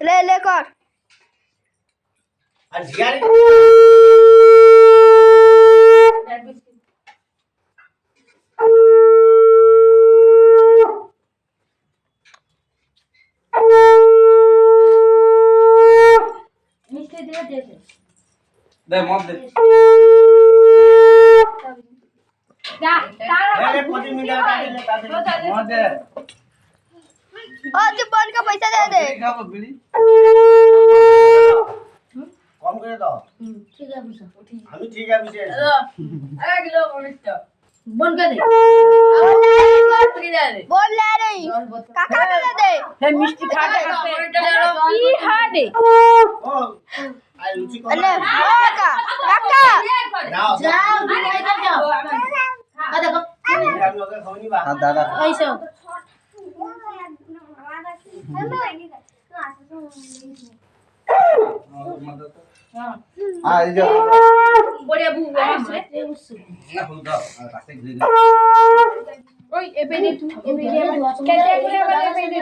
ले ले कर আর জিয়ারি মিষ্টি দিয়ে দে দে দে মদ দে যা তারা আরে 25 মিনিট তাড়াতাড়ি মদ দে ओ तू बन का पैसा दे दे বিড়ি খাবো বিড়ি কম করে দাও ঠিক আছে বুঝা আমি ঠিক আছে এক কিলো মিষ্টি বন করে দে बोल ले रही काका को दे दे হে মিষ্টি খাতে খাতে কি হাড়ে ও আই লুচি কর ले ओ काका काका নাও যাও আরে যাও আ দেখো আমি ওকে খাওনি বা হ্যাঁ দাদা এইসব এই যে বড়িয়া বু আছে না ফুল দাও রাস্তায় ঘুরে ওই এবে দে তুই এবে দে কেটে করে এবে দে